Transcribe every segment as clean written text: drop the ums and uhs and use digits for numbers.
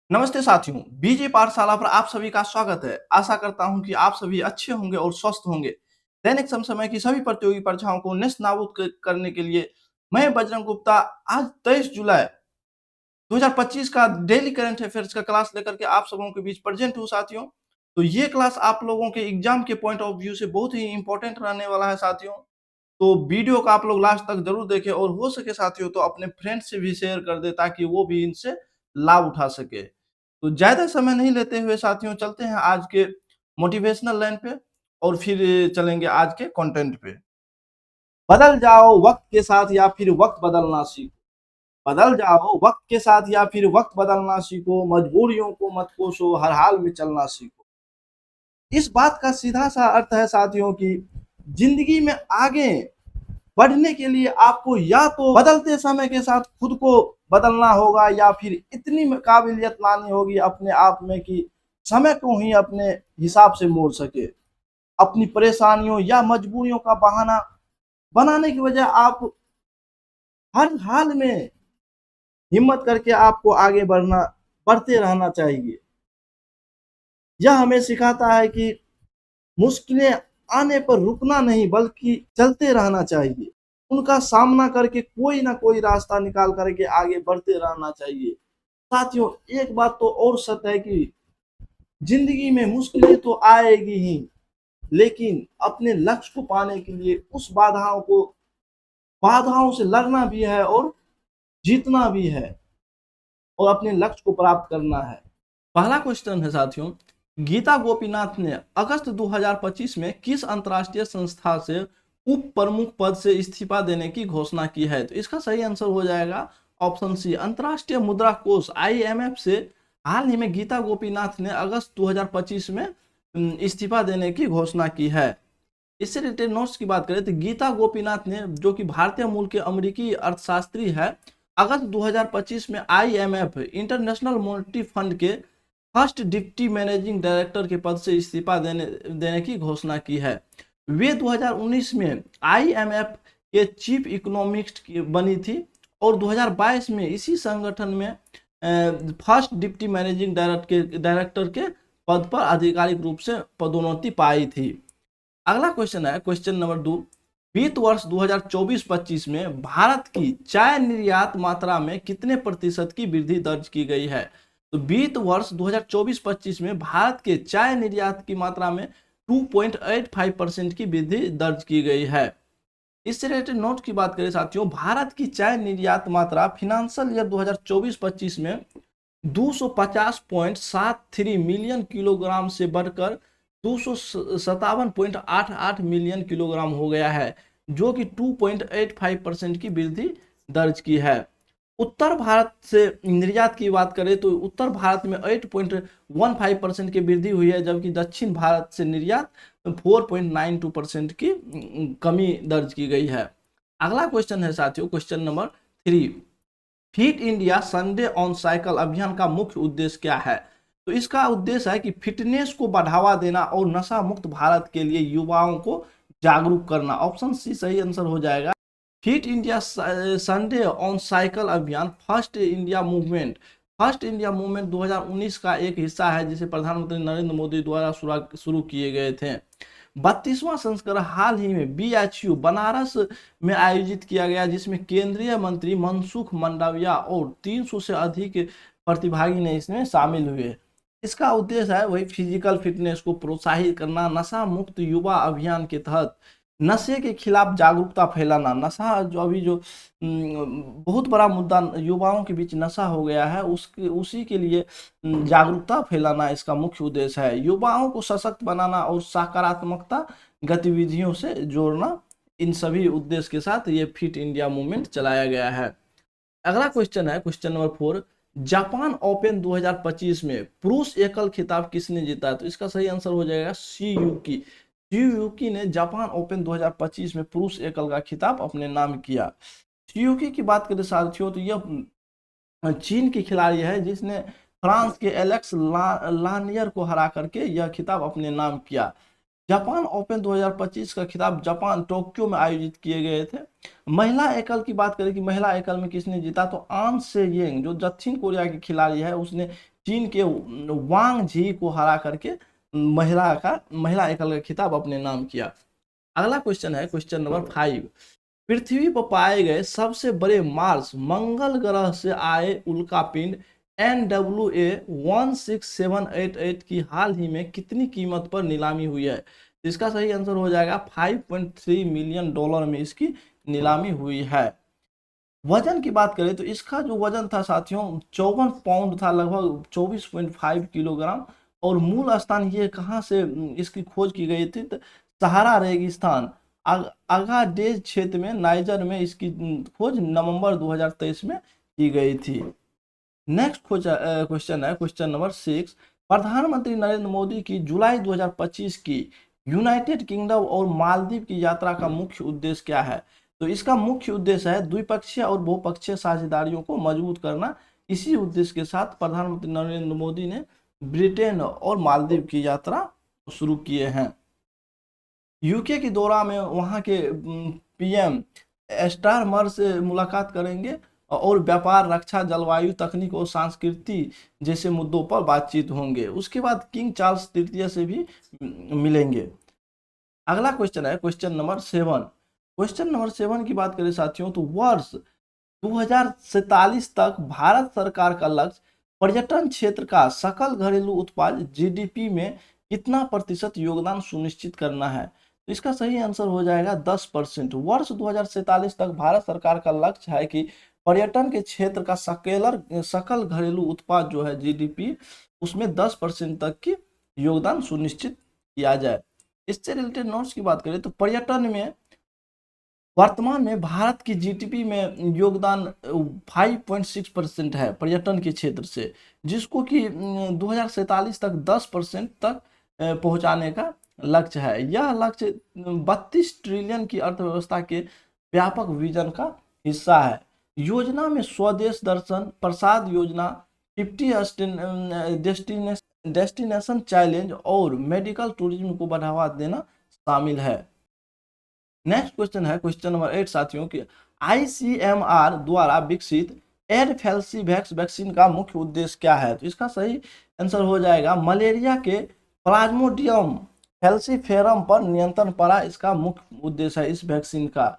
नमस्ते साथियों, बीजे पाठशाला पर आप सभी का स्वागत है। आशा करता हूं कि आप सभी अच्छे होंगे और स्वस्थ होंगे। दैनिक समसामयिक की सभी प्रतियोगी परीक्षाओं को नेस्तनाबूद करने के लिए मैं बजरंग गुप्ता आज 23 जुलाई 2025 का डेली करंट अफेयर्स का क्लास लेकर के आप सबों के बीच प्रेजेंट हूँ साथियों। तो ये क्लास आप लोगों के एग्जाम के पॉइंट ऑफ व्यू से बहुत ही इंपॉर्टेंट रहने वाला है साथियों। तो वीडियो को आप लोग लास्ट तक जरूर देखें और हो सके साथियों तो अपने फ्रेंड्स से भी शेयर कर दे ताकि वो भी इनसे लाभ उठा सके। तो ज्यादा समय नहीं लेते हुए साथियों चलते हैं आज के मोटिवेशनल लाइन पे और फिर चलेंगे आज के कंटेंट पे। बदल जाओ वक्त के साथ या फिर वक्त बदलना सीखो। बदल जाओ वक्त के साथ या फिर वक्त बदलना सीखो, मजबूरियों को मत कोसो, हर हाल में चलना सीखो। इस बात का सीधा सा अर्थ है साथियों की जिंदगी में आगे बढ़ने के लिए आपको या तो बदलते समय के साथ खुद को बदलना होगा या फिर इतनी काबिलियत लानी होगी अपने आप में कि समय को ही अपने हिसाब से मोड़ सके। अपनी परेशानियों या मजबूरियों का बहाना बनाने की वजह आप हर हाल में हिम्मत करके आपको आगे बढ़ते रहना चाहिए। यह हमें सिखाता है कि मुश्किलें आने पर रुकना नहीं बल्कि चलते रहना चाहिए। उनका सामना करके कोई ना कोई रास्ता निकाल करके आगे बढ़ते रहना चाहिए। साथियों एक बात तो और सत्य है कि जिंदगी में मुश्किलें तो आएगी ही, लेकिन अपने लक्ष्य को पाने के लिए उस बाधाओं से लड़ना भी है और जीतना भी है और अपने लक्ष्य को प्राप्त करना है। पहला क्वेश्चन है साथियों, गीता गोपीनाथ ने अगस्त 2025 में किस अंतरराष्ट्रीय संस्था से उप प्रमुख पद से इस्तीफा देने की घोषणा की है? तो इसका सही आंसर हो जाएगा ऑप्शन सी, अंतरराष्ट्रीय मुद्रा कोष IMF से हाल ही में गीता गोपीनाथ ने अगस्त 2025 में इस्तीफा देने की घोषणा की है। इससे रिलेटेड नोट्स की बात करें तो गीता गोपीनाथ ने, जो कि भारतीय मूल के अमेरिकी अर्थशास्त्री है, अगस्त 2025 में IMF इंटरनेशनल मॉनेटरी फंड के फर्स्ट डिप्टी मैनेजिंग डायरेक्टर के पद से इस्तीफा देने की घोषणा की है। वे 2019 में IMF के चीफ इकोनॉमिस्ट बनी थी और 2022 में इसी संगठन में फर्स्ट डिप्टी मैनेजिंग डायरेक्टर के पद पर आधिकारिक रूप से पदोन्नति पाई थी। अगला क्वेश्चन है क्वेश्चन नंबर 2, वित्त वर्ष 2024-25 में भारत की चाय निर्यात मात्रा में कितने प्रतिशत की वृद्धि दर्ज की गई है? तो वित्त वर्ष 2024-25 में भारत के चाय निर्यात की मात्रा में 2.85% की वृद्धि दर्ज की गई है। इससे रिलेटेड नोट की बात करें साथियों, भारत की चाय निर्यात मात्रा फिनेंशियल ईयर 2024-25 में 250.73 मिलियन किलोग्राम से बढ़कर 257.88 मिलियन किलोग्राम हो गया है, जो कि 2.85% की वृद्धि दर्ज की है। उत्तर भारत से निर्यात की बात करें तो उत्तर भारत में 8.15% की वृद्धि हुई है, जबकि दक्षिण भारत से निर्यात 4.92% की कमी दर्ज की गई है। अगला क्वेश्चन है साथियों question number 3, fit India Sunday on cycle अभियान का मुख्य उद्देश्य क्या है? तो इसका उद्देश्य है कि फिटनेस को बढ़ावा देना और नशा मुक्त भारत के लिए युवाओं को जागरूक करना। ऑप्शन सी सही आंसर हो जाएगा। Fit India Sunday on cycle अभियान फर्स्ट इंडिया मूवमेंट 2019 का एक हिस्सा है, जिसे प्रधानमंत्री नरेंद्र मोदी द्वारा शुरू किए गए थे। 32वां संस्करण हाल ही में BHU बनारस में आयोजित किया गया, जिसमें केंद्रीय मंत्री मनसुख मंडाविया और 300 से अधिक प्रतिभागी ने इसमें शामिल हुए। इसका उद्देश्य है वही फिजिकल फिटनेस को प्रोत्साहित करना, नशा मुक्त युवा अभियान के तहत नशे के खिलाफ जागरूकता फैलाना। नशा जो अभी जो बहुत बड़ा मुद्दा युवाओं के बीच नशा हो गया है, उसी के लिए जागरूकता फैलाना इसका मुख्य उद्देश्य है। युवाओं को सशक्त बनाना और सकारात्मकता गतिविधियों से जोड़ना, इन सभी उद्देश्य के साथ ये फिट इंडिया मूवमेंट चलाया गया है। अगला क्वेश्चन है क्वेश्चन नंबर 4, जापान ओपन 2025 में पुरुष एकल खिताब किसने जीता? तो इसका सही आंसर हो जाएगा शियुकी। शियुकी ने जापान ओपन 2025 में पुरुष एकल का खिताब अपने नाम किया। शियुकी की बात करें साथियों तो यह चीन की खिलाड़ी है जिसने फ्रांस के एलेक्स लानियर को हरा करके यह खिताब अपने नाम किया। जापान ओपन 2025 का खिताब जापान टोक्यो में आयोजित किए गए थे। महिला एकल की बात करें कि महिला एकल में किसने जीता, तो आन से येंग जो दक्षिण कोरिया की खिलाड़ी है उसने चीन के वांग झी को हरा करके महिला एकल का खिताब अपने नाम किया। अगला क्वेश्चन है क्वेश्चन नंबर 5। पृथ्वी पर पाए गए सबसे बड़े मार्स मंगल ग्रह से आए उल्कापिंड NWA 16788 की हाल ही में कितनी कीमत पर नीलामी हुई है? तो इसका सही आंसर हो जाएगा $5.3 मिलियन में इसकी नीलामी हुई है। वजन की बात करें तो इसका जो वजन था साथियों 54 पाउंड था, लगभग 24.5 किलोग्राम। और मूल स्थान ये कहाँ से इसकी खोज की गई थी? तो सहारा रेगिस्तान अगाडेज क्षेत्र में नाइजर में इसकी खोज नवंबर 2023 में की गई थी। नेक्स्ट क्वेश्चन है क्वेश्चन नंबर 6। प्रधानमंत्री नरेंद्र मोदी की जुलाई 2025 की यूनाइटेड किंगडम और मालदीव की यात्रा का मुख्य उद्देश्य क्या है? तो इसका मुख्य उद्देश्य है द्विपक्षीय और बहुपक्षीय साझेदारियों को मजबूत करना। इसी उद्देश्य के साथ प्रधानमंत्री नरेंद्र मोदी ने ब्रिटेन और मालदीव की यात्रा शुरू किए हैं। यूके की दौरा में वहां के PM स्टारमर से मुलाकात करेंगे और व्यापार, रक्षा, जलवायु, तकनीक और संस्कृति जैसे मुद्दों पर बातचीत होंगे। उसके बाद किंग चार्ल्स तृतीय से भी मिलेंगे। अगला क्वेश्चन है क्वेश्चन नंबर 7। क्वेश्चन नंबर 7 की बात करें साथियों तो वर्ष 2047 तक भारत सरकार का लक्ष्य पर्यटन क्षेत्र का सकल घरेलू उत्पाद GDP में कितना प्रतिशत योगदान सुनिश्चित करना है? तो इसका सही आंसर हो जाएगा 10%। वर्ष 2047 तक भारत सरकार का लक्ष्य है कि पर्यटन के क्षेत्र का सकल घरेलू उत्पाद जो है GDP उसमें 10% तक की योगदान सुनिश्चित किया जाए। इससे रिलेटेड नोट्स की बात करें तो पर्यटन में वर्तमान में भारत की GDP में योगदान 5.6% है पर्यटन के क्षेत्र से, जिसको कि 2047 तक 10% तक पहुंचाने का लक्ष्य है। यह लक्ष्य 32 ट्रिलियन की अर्थव्यवस्था के व्यापक विजन का हिस्सा है। योजना में स्वदेश दर्शन, प्रसाद योजना, 50 डेस्टिनेशन चैलेंज और मेडिकल टूरिज्म को बढ़ावा देना शामिल है। नेक्स्ट क्वेश्चन है क्वेश्चन नंबर 8 साथियों की ICMR द्वारा विकसित एडफेल्सीवैक्स वैक्सीन का मुख्य उद्देश्य क्या है? तो इसका सही आंसर हो जाएगा मलेरिया के प्लाज्मोडियम फैल्सीफेरम पर नियंत्रण पाना इसका मुख्य उद्देश्य है इस वैक्सीन का।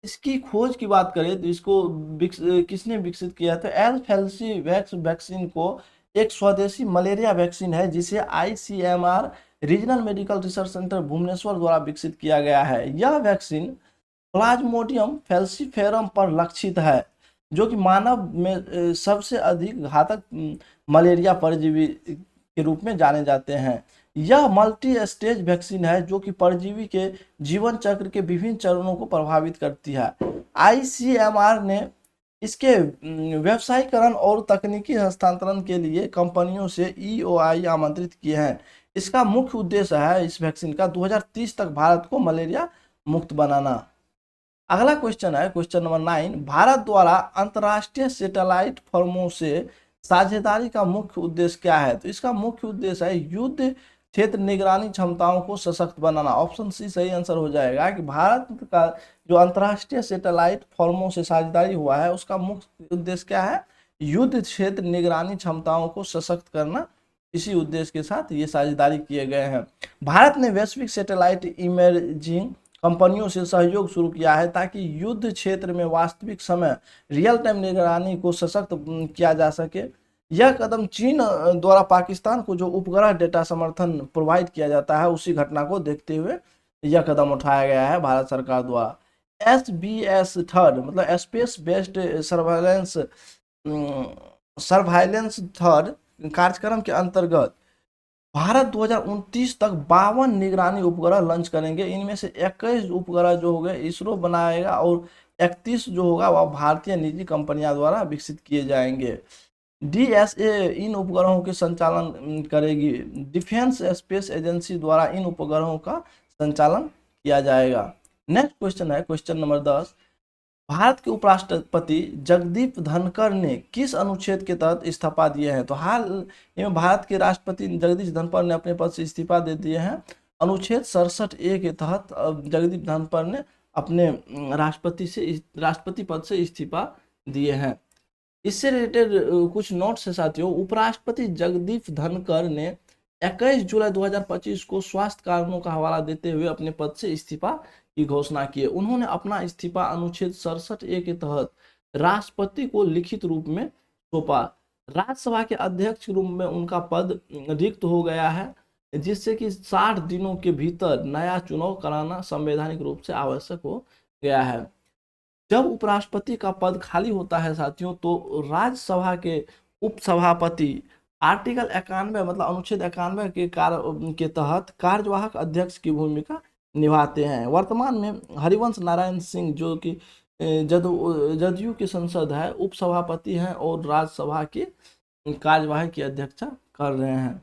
इसकी खोज की बात करें तो इसको किसने विकसित किया? तो एडफेल्सीवैक्स वैक्सीन को एक स्वदेशी मलेरिया वैक्सीन है जिसे ICMR regional medical research centre Bhubaneswar द्वारा विकसित किया गया है। यह वैक्सीन प्लाज्मोडियम फैल्सीफेरम पर लक्षित है जो कि मानव में सबसे अधिक घातक मलेरिया परजीवी के रूप में जाने जाते हैं। यह मल्टी स्टेज वैक्सीन है जो कि परजीवी के जीवन चक्र के विभिन्न चरणों को प्रभावित करती है। ICMR ने इसके व्यवसायीकरण और तकनीकी हस्तांतरण के लिए कंपनियों से EOI आमंत्रित किए हैं। इसका मुख्य उद्देश्य है इस वैक्सीन का 2030 तक भारत को मलेरिया मुक्त बनाना। अगला क्वेश्चन है क्वेश्चन नंबर 9। भारत द्वारा अंतरराष्ट्रीय सैटेलाइट फर्मों से साझेदारी का मुख्य उद्देश्य क्या है? तो इसका मुख्य उद्देश्य है युद्ध क्षेत्र निगरानी क्षमताओं को सशक्त बनाना। ऑप्शन सी सही आंसर हो जाएगा कि भारत का जो अंतरराष्ट्रीय सैटेलाइट फर्मों से साझेदारी हुआ है उसका मुख्य उद्देश्य क्या है? युद्ध क्षेत्र निगरानी क्षमताओं को सशक्त करना। इसी उद्देश्य के साथ ये साझेदारी किए गए हैं। भारत ने वैश्विक सैटेलाइट इमेजिंग कंपनियों से सहयोग शुरू किया है ताकि युद्ध क्षेत्र में वास्तविक समय रियल टाइम निगरानी को सशक्त किया जा सके। यह कदम चीन द्वारा पाकिस्तान को जो उपग्रह डेटा समर्थन प्रोवाइड किया जाता है उसी घटना को देखते हुए यह कदम उठाया गया है भारत सरकार द्वारा। SBS थर्ड मतलब स्पेस बेस्ड सर्वाइलेंस थर्ड कार्यक्रम के अंतर्गत भारत 2029 तक 52 निगरानी उपग्रह लॉन्च करेंगे। इनमें से 21 उपग्रह जो हो गए इसरो बनाएगा और 31 जो होगा वह भारतीय निजी कंपनियों द्वारा विकसित किए जाएंगे। DSA इन उपग्रहों के संचालन करेगी। डिफेंस स्पेस एजेंसी द्वारा इन उपग्रहों का संचालन किया जाएगा। नेक्स्ट क्वेश्चन है क्वेश्चन नंबर 10। भारत के उपराष्ट्रपति जगदीप धनखड़ ने किस अनुच्छेद के तहत इस्तीफा दिए हैं? तो हाल में भारत के राष्ट्रपति जगदीप धनखड़ ने अपने पद से इस्तीफा दे दिए हैं। अनुच्छेद 67A के तहत जगदीप धनखड़ ने अपने राष्ट्रपति पद से इस्तीफा दिए हैं। इससे रिलेटेड कुछ नोट्स है साथियों। उपराष्ट्रपति जगदीप धनखड़ ने 21 जुलाई 2025 को स्वास्थ्य कारणों का हवाला देते हुए अपने पद से इस्तीफा की घोषणा की है। उन्होंने अपना इस्तीफा अनुच्छेद 67A के तहत राष्ट्रपति को लिखित रूप में सौंपा। राज्यसभा के अध्यक्ष के रूप में उनका पद रिक्त हो गया है, जिससे कि 60 दिनों के भीतर नया चुनाव कराना संवैधानिक रूप से आवश्यक हो गया है। जब उपराष्ट्रपति का पद खाली होता है साथियों, तो राज्यसभा के उपसभापति आर्टिकल 91 मतलब अनुच्छेद 91 के तहत कार्यवाहक अध्यक्ष की भूमिका निभाते हैं। वर्तमान में हरिवंश नारायण सिंह, जो कि जदयू की संसद है, उपसभापति हैं और राज्यसभा की कार्यवाही की अध्यक्षता कर रहे हैं।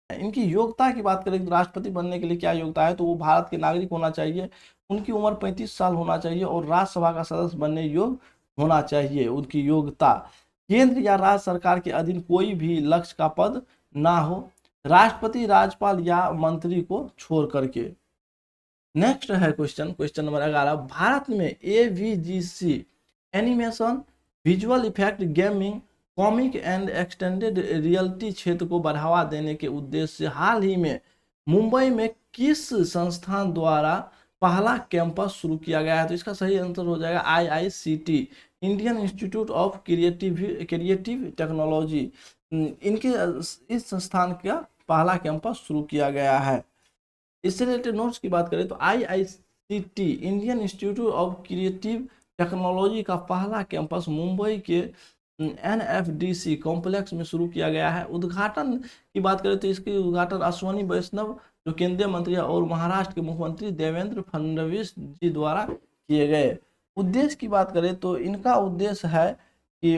इनकी योग्यता की बात करें तो राष्ट्रपति बनने के लिए क्या योग्यता है, तो वो भारत के नागरिक होना चाहिए, उनकी उम्र 35 साल होना चाहिए और राज्यसभा का सदस्य बनने योग्य होना चाहिए। उनकी योग्यता, केंद्र या राज्य सरकार के अधीन कोई भी लक्ष्य का पद ना हो, राष्ट्रपति, राज्यपाल या मंत्री को छोड़ करके। नेक्स्ट है क्वेश्चन नंबर 11। भारत में AVGC animation, visual effect, gaming, comic and extended reality क्षेत्र को बढ़ावा देने के उद्देश्य से हाल ही में मुंबई में किस संस्थान द्वारा पहला कैंपस शुरू किया गया है, तो इसका सही आंसर हो जाएगा IICT, Indian institute of creative technology. इनके इस संस्थान का पहला कैंपस शुरू किया गया है। इससे रिलेटेड नोट्स की बात करें तो IICT, Indian institute of creative technology का पहला कैंपस मुंबई के NFDC कॉम्प्लेक्स में शुरू किया गया है। उद्घाटन की बात करें तो इसके उद्घाटन अश्वनी वैष्णव, जो केंद्रीय मंत्री और महाराष्ट्र के मुख्यमंत्री देवेंद्र फडणवीस जी द्वारा किए गए। उद्देश्य की बात करें तो इनका उद्देश्य है कि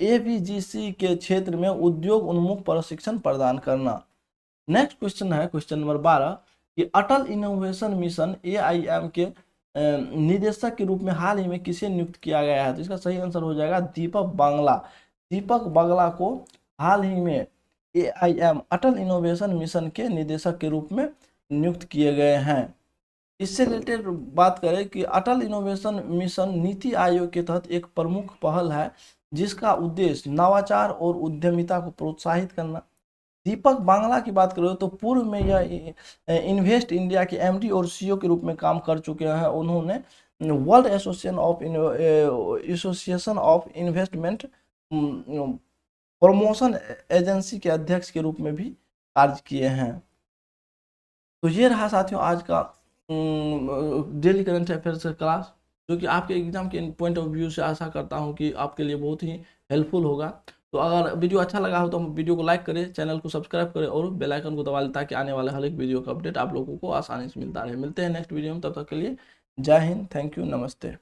AVGC के क्षेत्र में उद्योग उन्मुख प्रशिक्षण प्रदान करना। नेक्स्ट क्वेश्चन है क्वेश्चन नंबर 12 कि अटल इनोवेशन मिशन AIM के निदेशक के रूप में हाल ही में किसे नियुक्त किया गया है, तो इसका सही आंसर हो जाएगा दीपक बांग्ला। दीपक बांग्ला को हाल ही में AIM अटल इनोवेशन मिशन के निदेशक के रूप में नियुक्त किए गए हैं। इससे रिलेटेड बात करें कि अटल इनोवेशन मिशन नीति आयोग के तहत एक प्रमुख पहल है, जिसका उद्देश्य नवाचार और उद्यमिता को प्रोत्साहित करना। दीपक बांग्ला की बात करें तो पूर्व में यह इन्वेस्ट इंडिया के MD और CEO के रूप में काम कर चुके हैं। उन्होंने world association of investment promotion agency के अध्यक्ष के रूप में भी कार्य किए हैं। तो ये रहा साथियों आज का डेली करंट अफेयर्स का क्लास, जो कि आपके एग्जाम के पॉइंट ऑफ व्यू से आशा करता हूँ कि आपके लिए बहुत ही हेल्पफुल होगा। तो अगर वीडियो अच्छा लगा हो तो वीडियो को लाइक करें, चैनल को सब्सक्राइब करें और बेल आइकन को दबा लें, ताकि आने वाले हर एक वीडियो का अपडेट आप लोगों को आसानी से मिलता रहे। मिलते हैं नेक्स्ट वीडियो में, तब तक के लिए जय हिंद, थैंक यू, नमस्ते।